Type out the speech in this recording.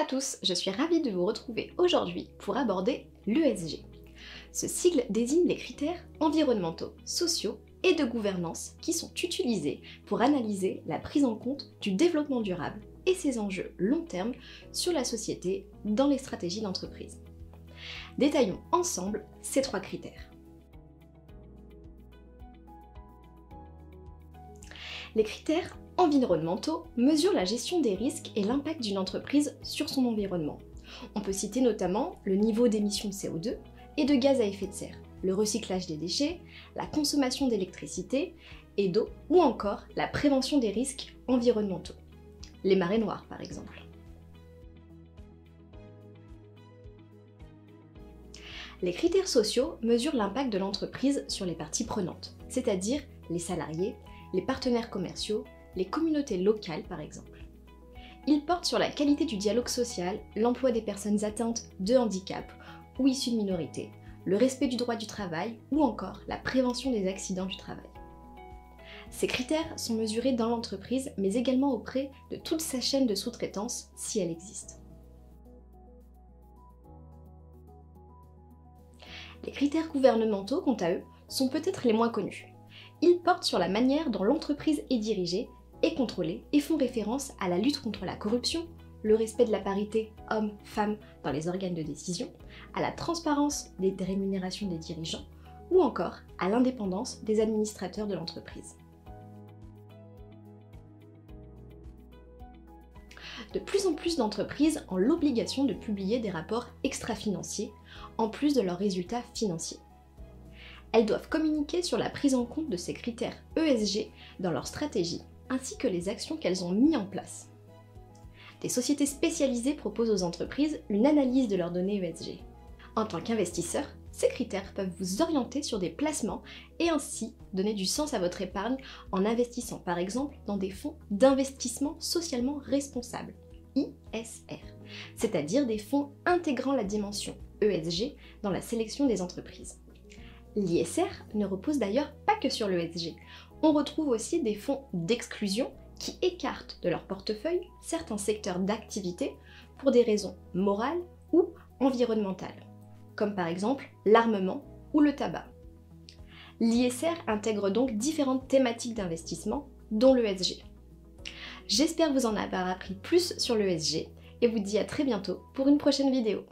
à tous, je suis ravie de vous retrouver aujourd'hui pour aborder l'ESG. Ce sigle désigne les critères environnementaux, sociaux et de gouvernance qui sont utilisés pour analyser la prise en compte du développement durable et ses enjeux long terme sur la société dans les stratégies d'entreprise. Détaillons ensemble ces trois critères. Les critères environnementaux mesurent la gestion des risques et l'impact d'une entreprise sur son environnement. On peut citer notamment le niveau d'émissions de CO2 et de gaz à effet de serre, le recyclage des déchets, la consommation d'électricité et d'eau ou encore la prévention des risques environnementaux. Les marées noires par exemple. Les critères sociaux mesurent l'impact de l'entreprise sur les parties prenantes, c'est-à-dire les salariés, les partenaires commerciaux, les communautés locales par exemple. Ils portent sur la qualité du dialogue social, l'emploi des personnes atteintes de handicap ou issues de minorités, le respect du droit du travail ou encore la prévention des accidents du travail. Ces critères sont mesurés dans l'entreprise mais également auprès de toute sa chaîne de sous-traitance si elle existe. Les critères gouvernementaux, quant à eux, sont peut-être les moins connus. Ils portent sur la manière dont l'entreprise est dirigée et contrôlée et font référence à la lutte contre la corruption, le respect de la parité hommes-femmes dans les organes de décision, à la transparence des rémunérations des dirigeants ou encore à l'indépendance des administrateurs de l'entreprise. De plus en plus d'entreprises ont l'obligation de publier des rapports extra-financiers en plus de leurs résultats financiers. Elles doivent communiquer sur la prise en compte de ces critères ESG dans leur stratégie, ainsi que les actions qu'elles ont mises en place. Des sociétés spécialisées proposent aux entreprises une analyse de leurs données ESG. En tant qu'investisseur, ces critères peuvent vous orienter sur des placements et ainsi donner du sens à votre épargne en investissant par exemple dans des fonds d'investissement socialement responsables, ISR, c'est-à-dire des fonds intégrant la dimension ESG dans la sélection des entreprises. L'ISR ne repose d'ailleurs pas que sur l'ESG. On retrouve aussi des fonds d'exclusion qui écartent de leur portefeuille certains secteurs d'activité pour des raisons morales ou environnementales, comme par exemple l'armement ou le tabac. L'ISR intègre donc différentes thématiques d'investissement, dont l'ESG. J'espère vous en avoir appris plus sur l'ESG et vous dis à très bientôt pour une prochaine vidéo.